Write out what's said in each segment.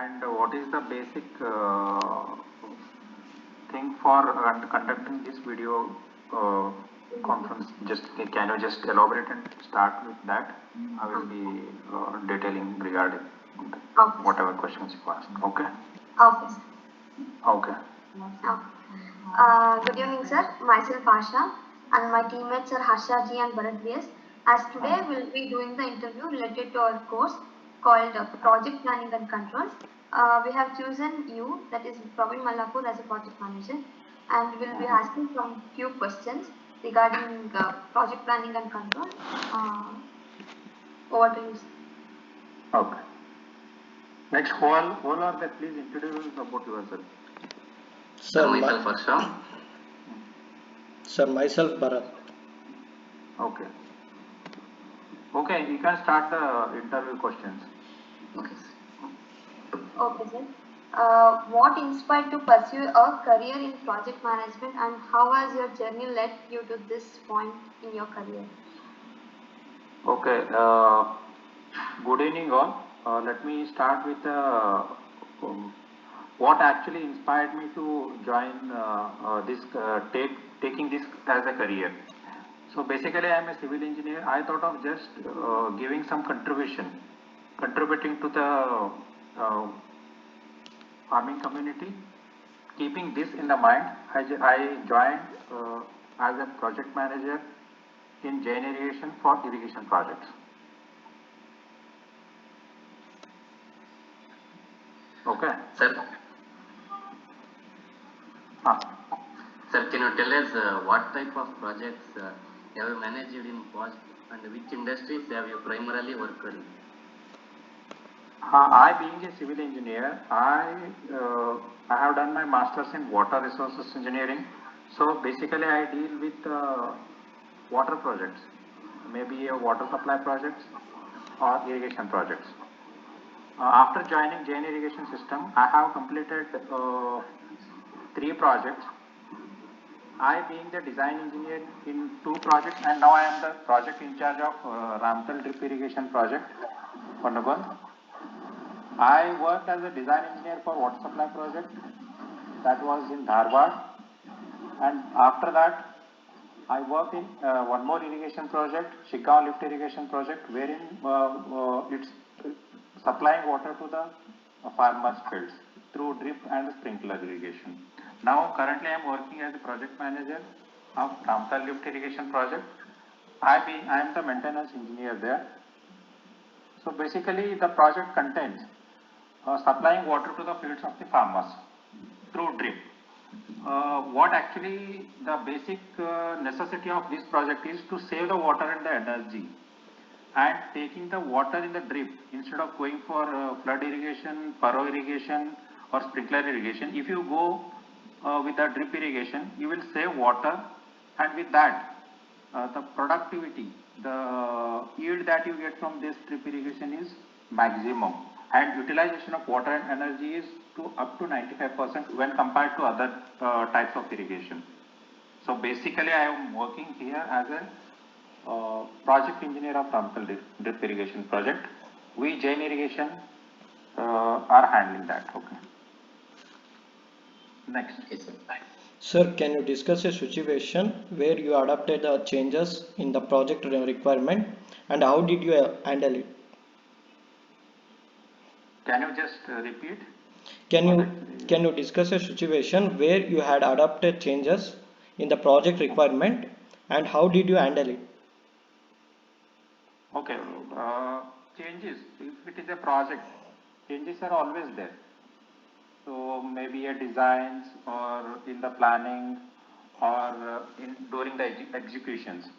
And what is the basic thing for conducting this video conference? Just can you just elaborate and start with that? I will be detailing regarding whatever questions you ask. Okay. Okay. Okay. Good evening, sir. Myself Asha and my teammates are Harsha Ji and Bharat VS. As today we'll be doing the interview related to our course called Project Planning and Controls. We have chosen you, that is Praveen Mallapur, as a project manager, and we'll be asking some few questions regarding project planning and control. Over to you, sir. Okay. Next, who are there? Please introduce about yourself. Sir, myself Harsha. Sir, myself Bharat. Okay. Okay, you can start the interview questions. Okay. Okay, sir. What inspired to pursue a career in project management, and how has your journey led you to this point in your career? Okay. Good evening, all. Let me start with what actually inspired me to join taking this as a career. So basically, I am a civil engineer. I thought of just giving some contributing to the farming community. Keeping this in the mind, I joined as a project manager in Jain Irrigation for irrigation projects. Okay. Sir. Sir, can you tell us what type of projects have you managed in past and which industries have you primarily worked in? I, being a civil engineer, I have done my masters in water resources engineering. So basically, I deal with water projects, maybe a water supply projects or irrigation projects. After joining Jain Irrigation System, I have completed 3 projects. I, being the design engineer in 2 projects, and now I am the project in charge of Ramtal drip irrigation project, Pannagond. I worked as a design engineer for water supply project that was in Dharwad, and after that I worked in one more irrigation project, Shiggaon lift irrigation project, wherein it's supplying water to the farmers' fields through drip and sprinkler irrigation. Now currently I am working as a project manager of Ramtal lift irrigation project. I am the maintenance engineer there. So basically the project contains supplying water to the fields of the farmers through drip. What actually the basic necessity of this project is to save the water and the energy, and taking the water in the drip instead of going for flood irrigation, furrow irrigation or sprinkler irrigation. If you go with the drip irrigation, you will save water, and with that the productivity, the yield that you get from this drip irrigation is maximum, and utilization of water and energy is up to 95% when compared to other types of irrigation. So basically I am working here as a project engineer of Ramtal drip irrigation project. We Jain Irrigation are handling that. Okay. Next. Yes, sir. Sir, can you discuss a situation where you adapted the changes in the project requirement, and how did you handle it? Can you just repeat? Can you discuss a situation where you had adapted changes in the project requirement, and how did you handle it? Okay. Changes, if it is a project, changes are always there. So maybe a designs or in the planning or during the executions.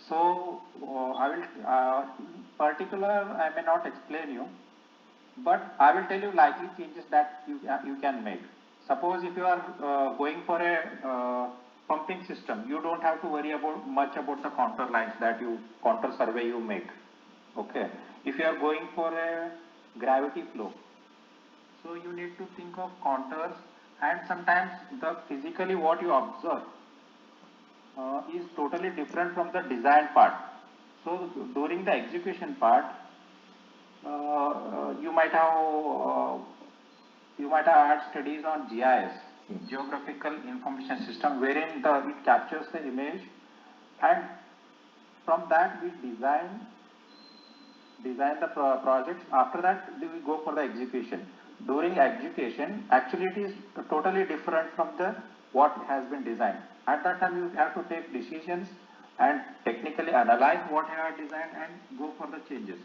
So I will particular I may not explain you, but I will tell you likely changes that you can make. Suppose if you are going for a pumping system, you don't have to worry much about the contour lines that contour survey you make. Okay. If you are going for a gravity flow, so you need to think of contours, and sometimes the physically what you observe is totally different from the design part. So during the execution part, you might have might have had studies on GIS, Geographical Information System, wherein it captures the image, and from that we design the projects. After that, we go for the execution. During execution, actually it is totally different from the what has been designed. At that time, you have to take decisions and technically analyze what you have designed and go for the changes.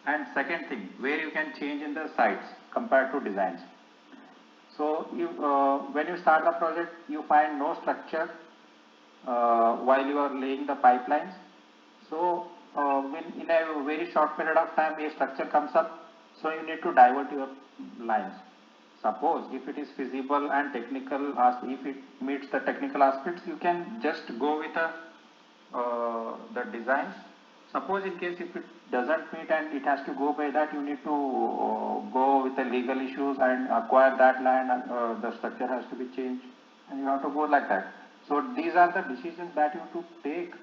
And second thing, where you can change in the sites compared to designs. So when you start the project, you find no structure while you are laying the pipelines. So when in a very short period of time a structure comes up, so you need to divert your lines. Suppose if it is feasible and technical, if it meets the technical aspects, you can just go with the designs. Suppose in case if it doesn't meet and it has to go by that, you need to go with the legal issues and acquire that land, and the structure has to be changed, and you have to go like that. So these are the decisions that you have to take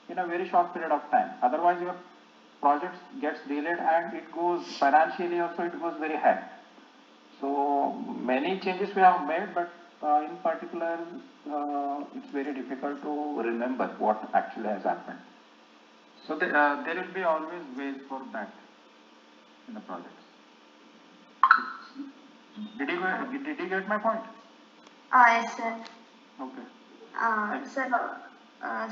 in a very short period of time. Otherwise your project gets delayed and it goes financially also, it goes very high. So many changes we have made, but in particular it's very difficult to remember what actually has happened. So there will be always ways for that in the projects. Did you get my point? Yes, sir. Okay.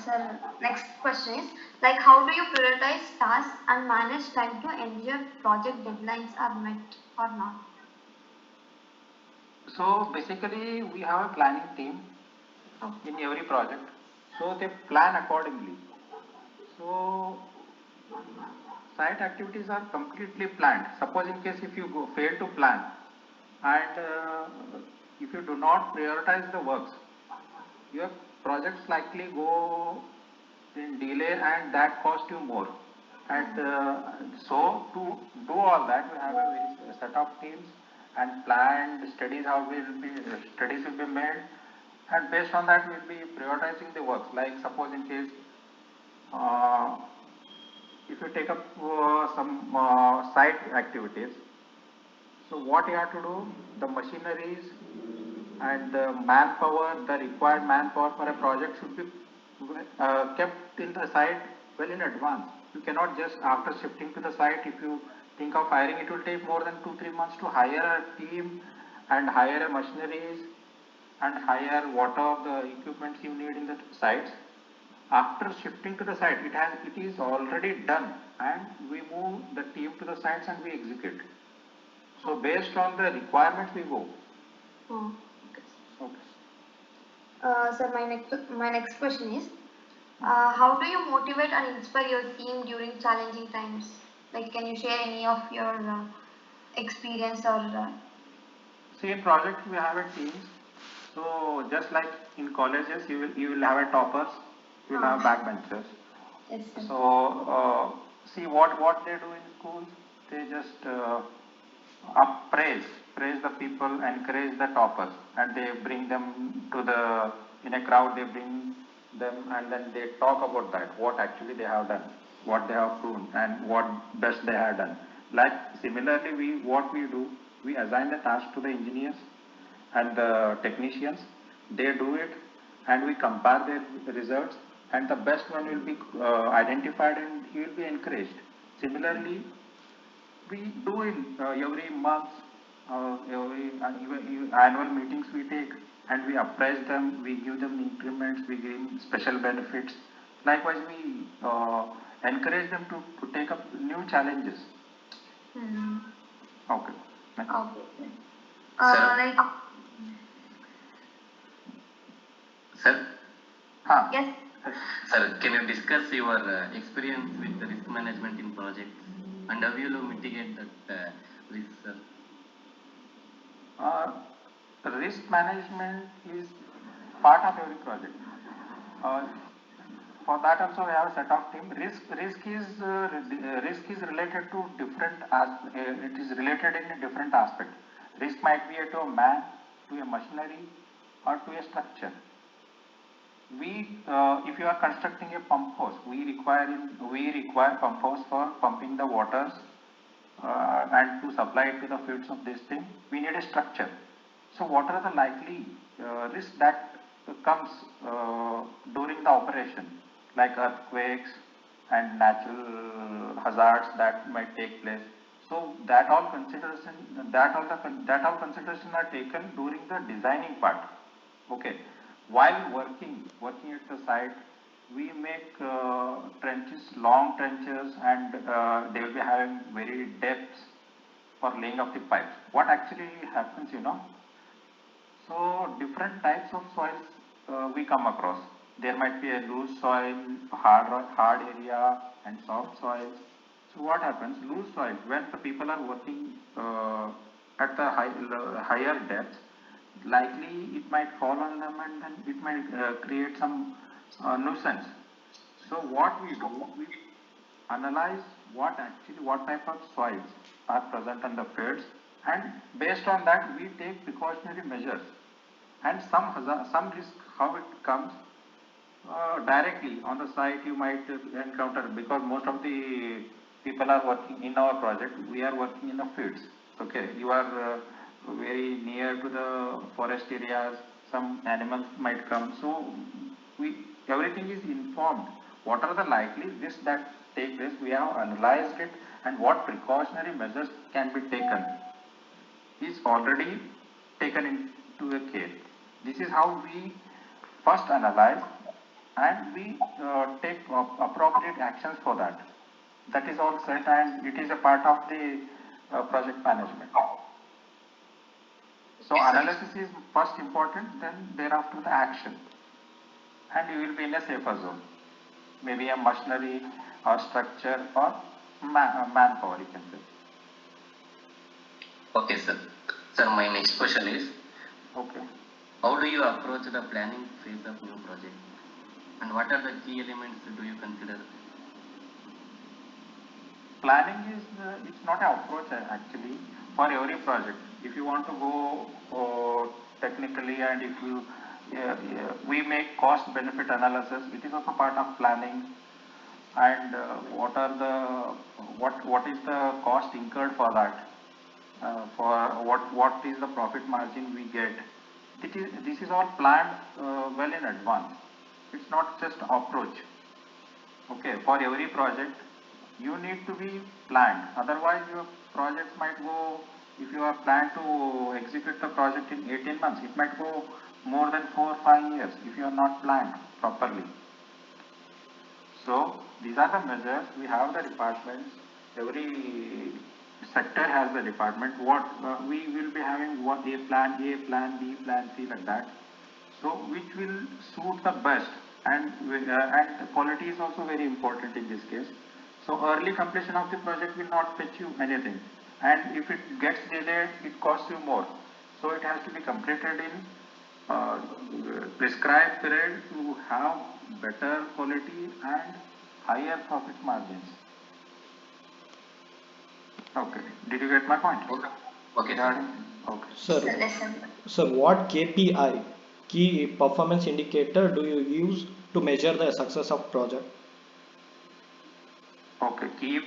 Sir, next question is, like, how do you prioritize tasks and manage time to ensure project deadlines are met or not? So basically we have a planning team Okay. in every project. So they plan accordingly. So site activities are completely planned. Suppose in case if you fail to plan and if you do not prioritize the works, your projects likely go in delay and that cost you more. And so to do all that, we have a very set of teams and planned studies studies will be made, and based on that we'll be prioritizing the works. Like suppose in case if you take up some site activities, so what you have to do, the machineries and the manpower, the required manpower for a project should be kept in the site well in advance. You cannot just after shifting to the site, if you think of hiring, it will take more than 2-3 months to hire a team and hire a machineries and hire what are the equipments you need in the sites. After shifting to the site, it is already done, and we move the team to the sites and we execute. So based on the requirements we go. Oh, Okay. Sir, my next question is, how do you motivate and inspire your team during challenging times? Like, can you share any of your experience or? See, in projects we have a teams. So just like in colleges, you will have a toppers, you will have backbenchers. Yes, sir. So see what they do in schools, they just praise the people, encourage the toppers, and they bring them to in a crowd, they bring them and then they talk about that, what actually they have done, what they have proven and what best they have done. Like similarly what we do, we assign the task to the engineers and the technicians, they do it and we compare their results, and the best one will be identified and he will be encouraged. Similarly, we do in every month, every annual meetings we take, and we appraise them, we give them increments, we give them special benefits. Likewise, we encourage them to take up new challenges. Hmm. Okay. Next. Okay. Sir. Sir? Yes. Sir, can you discuss your experience with the risk management in projects and how you will mitigate that risk, sir? Risk management is part of every project. For that also we have a set of team. Risk is related to different it is related in a different aspect. Risk might be to a man, to a machinery, or to a structure. If you are constructing a pump house, we require pump house for pumping the waters and to supply it to the fields of this thing, we need a structure. So what are the likely risks that comes during the operation, like earthquakes and natural hazards that might take place? So that all consideration are taken during the designing part. Okay, while working at the site, we make trenches, long trenches, and they will be having very depths for laying of the pipes. What actually happens, so different types of soils we come across. There might be a loose soil, hard area, and soft soils. So what happens? Loose soil, when the people are working at the higher depth, likely it might fall on them, and then it might create some nuisance. So what we do, we analyze what type of soils are present on the fields, and based on that we take precautionary measures. And some risk, how it comes directly on the site, you might encounter, because most of the people are working in our project, we are working in the fields. Okay, you are very near to the forest areas, some animals might come, so we everything is informed. What are the likely risks that take place? We have analyzed it, and what precautionary measures can be taken is already taken into a care. This is how we first analyze, and we take appropriate actions for that. That is all set, and it is a part of the project management. So analysis is first important, then thereafter the action, and you will be in a safer zone. Maybe a machinery or structure or manpower, you can say. Okay, sir. Sir, my next question is, Okay. how do you approach the planning phase of new project? And what are the key elements do you consider? Planning is, it's not an approach actually for every project. If you want to go technically, and if you, we make cost benefit analysis, it is also part of planning. And what is the cost incurred for that? For what is the profit margin we get? This is all planned well in advance. It's not just approach. Okay, for every project, you need to be planned. Otherwise, your projects might go, if you are planned to execute the project in 18 months, it might go more than 4 or 5 years if you are not planned properly. So, these are the measures. We have the departments. Every sector has the department. What we will be having, what A, plan B, plan C, like that. So, which will suit the best, and quality is also very important in this case. So early completion of the project will not fetch you anything, and if it gets delayed, it costs you more. So it has to be completed in prescribed period to have better quality and higher profit margins. Okay, did you get my point? Okay. Okay, sir. Okay. Sir, Listen. sir, what KPI, key performance indicator, do you use to measure the success of project? Okay, key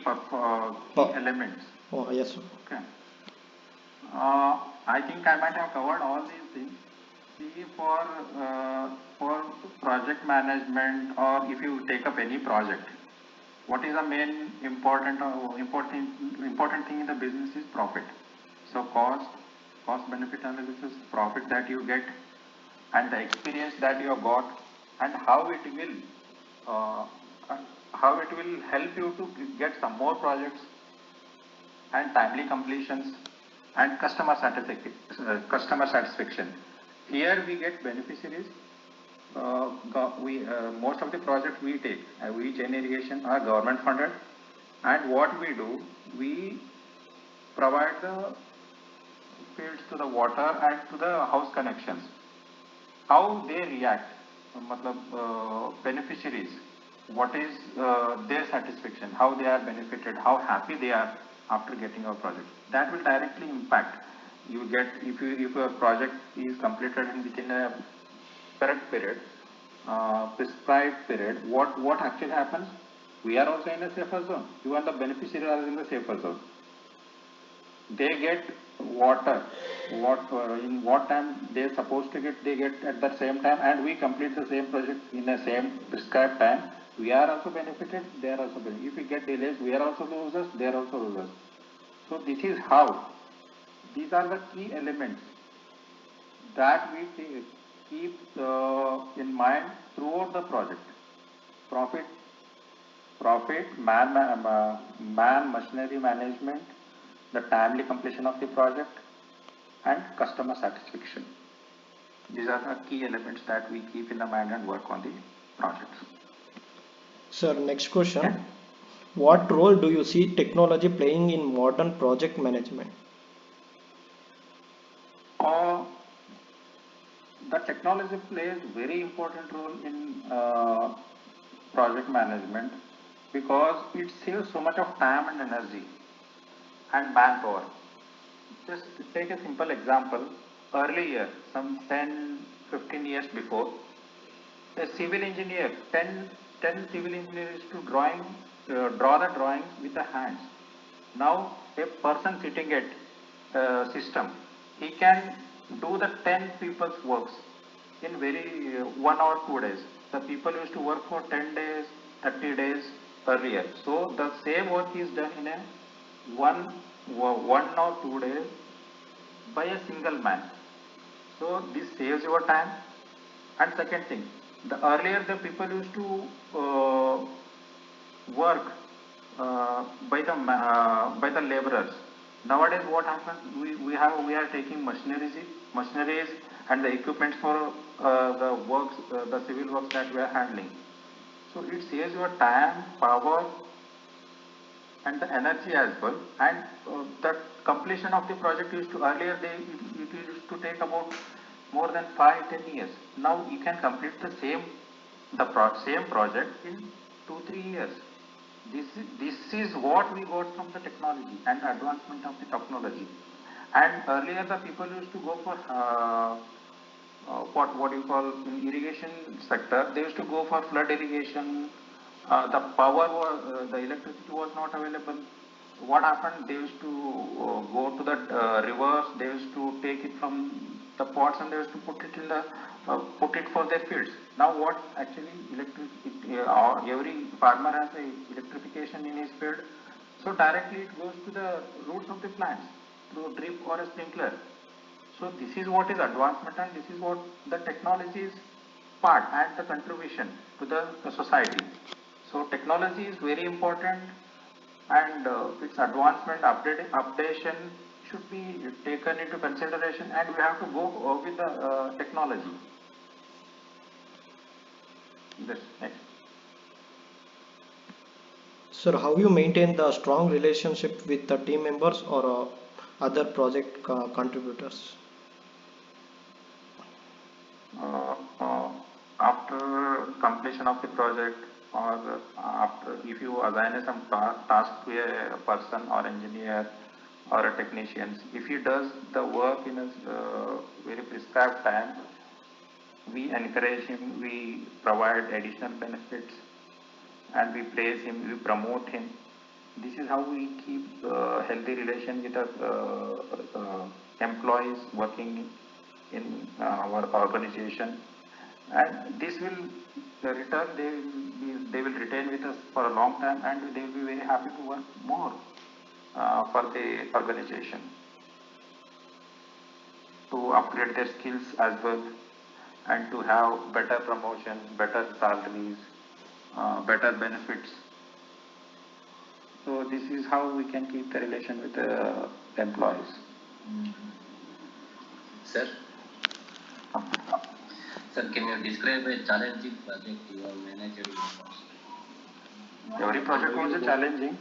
elements. Oh, yes, sir. Okay. I think I might have covered all these things. See, for project management, or if you take up any project, what is the main important thing in the business is profit. So cost benefit analysis, profit that you get, and the experience that you have got, and how it will uh, help you to get some more projects, and timely completions, and customer satisfaction. Here we get beneficiaries. Most of the projects we take, we Chain Irrigation, are government funded, and what we do, we provide the fields to the water and to the house connections. How they react, beneficiaries, what is their satisfaction, how they are benefited, how happy they are after getting our project. That will directly impact. You get, if your project is completed within a correct period, prescribed period, what actually happens? We are also in a safer zone. You are the beneficiary are in the safer zone. they get water, in what time they are supposed to get, they get at the same time, and we complete the same project in the same prescribed time. We are also benefited, they are also benefited. If we get delays, we are also losers, they are also losers. So this is how, these are the key elements that we keep in mind throughout the project. Profit, man machinery management, the timely completion of the project, and customer satisfaction. These are the key elements that we keep in the mind and work on the projects. Sir, next question. Yeah. What role do you see technology playing in modern project management? The technology plays very important role in project management because it saves so much of time and energy and manpower. Just take a simple example. Earlier, some 10-15 years before, a civil engineer, 10 civil engineers to draw the drawings with the hands. Now, a person sitting at system, he can do the 10 people's works in very 1 or 2 days. The people used to work for 10 days, 30 days earlier. So the same work is done in a one 1 or 2 days by a single man. So this saves your time. And second thing, the earlier the people used to work by the laborers. Nowadays, what happens? We are taking machineries and the equipment for the works, the civil works that we are handling. So it saves your time, power, and the energy as well. And the completion of the project used to earlier it used to take about more than 5-10 years. Now you can complete the same same project in 2-3 years. This is what we got from the technology and the advancement of the technology. And earlier the people used to go for what you call in irrigation sector. They used to go for flood irrigation. The power was the electricity was not available. What happened? They used to go to the rivers. They used to take it from the pots and they used to put it in the put it for their fields. Now what actually every farmer has a electrification in his field, so directly it goes to the roots of the plants through drip or a sprinkler. So this is what is advancement and this is what the technology is part and the contribution to the society. So technology is very important and its advancement, updation should be taken into consideration and we have to go with the technology. This next. Sir, how you maintain the strong relationship with the team members or other project contributors? After completion of the project or after if you assign some task to a person or engineer or a technician, if he does the work in a very prescribed time, we encourage him, we provide additional benefits and we praise him, we promote him. This is how we keep healthy relation with the employees working in our organization, and this will return. They will retain with us for a long time, and they will be very happy to work more for the organization to upgrade their skills as well, and to have better promotions, better salaries, better benefits. So this is how we can keep the relation with the employees. Sir? Sir, can you describe a challenging project you have managed in the past? Every project was challenging,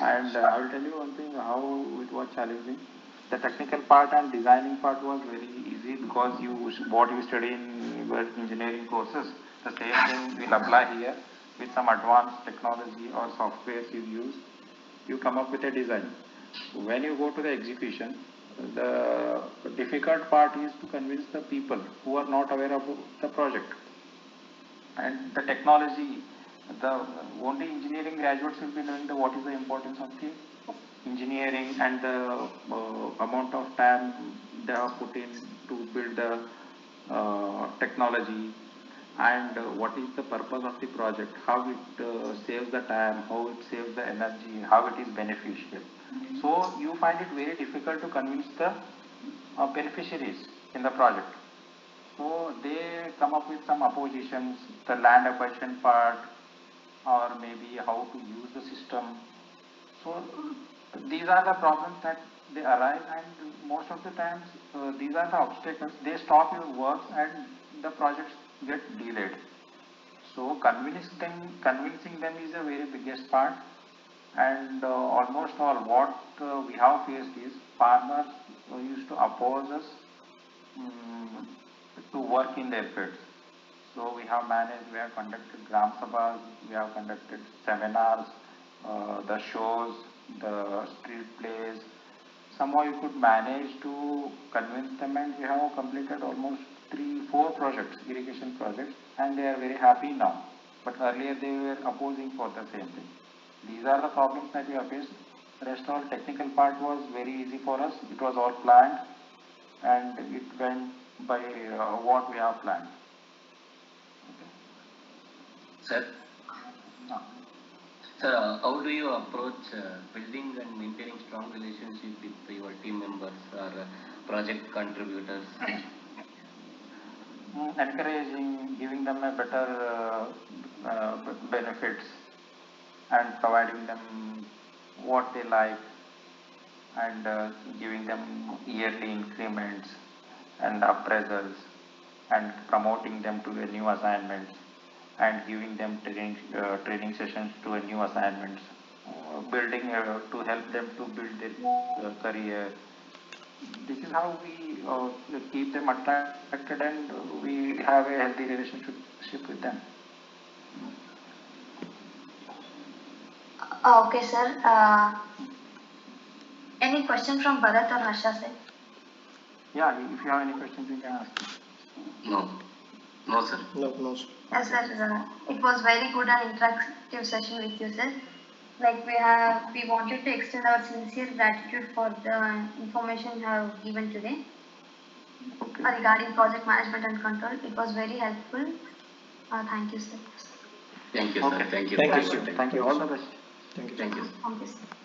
and I will tell you one thing how it was challenging. The technical part and designing part was very easy because what you study in your engineering courses, the same thing will apply here with some advanced technology or softwares you use. You come up with a design. When you go to the execution, the difficult part is to convince the people who are not aware of the project and the technology. The only engineering graduates will be knowing what is the importance of the engineering and the amount of time they have put in to build the technology, and what is the purpose of the project, how it saves the time, how it saves the energy, how it is beneficial. So you find it very difficult to convince the beneficiaries in the project. So they come up with some oppositions, the land acquisition part, or maybe how to use the system. So these are the problems that they arise, and most of the times these are the obstacles. They stop your works and the projects get delayed. So convincing them is a very biggest part, and almost all what we have faced is farmers used to oppose us um, to work in their fields. So we have managed, we have conducted Gram Sabhas, we have conducted seminars, the shows, the street plays. Somehow you could manage to convince them, and we have completed almost 3, 4 projects, irrigation projects, and they are very happy now. But earlier they were opposing for the same thing. These are the problems that we have faced. Rest all technical part was very easy for us. It was all planned, and it went by what we have planned. Sir, Ah. sir, how do you approach building and maintaining strong relationship with your team members or project contributors? Encouraging, giving them a better benefits, and providing them what they like, and giving them yearly increments and appraisals, and promoting them to a new assignments, and giving them training sessions to a new assignments, building to help them to build their career. This is how we keep them attracted, and we have a healthy relationship with them. Okay, sir. Any question from Bharat or Harsha, sir? Yeah, if you have any questions, you can ask. No, no, sir. No, sir. Yes, sir. It was very good and interactive session with you, sir. Like we wanted to extend our sincere gratitude for the information you have given today regarding project management and control. It was very helpful. Thank you, sir. Thank you, sir. Okay. Thank you. Thank you, for your sir. time. Thank you. All the best. Thank you. Thank you. Thank you, sir.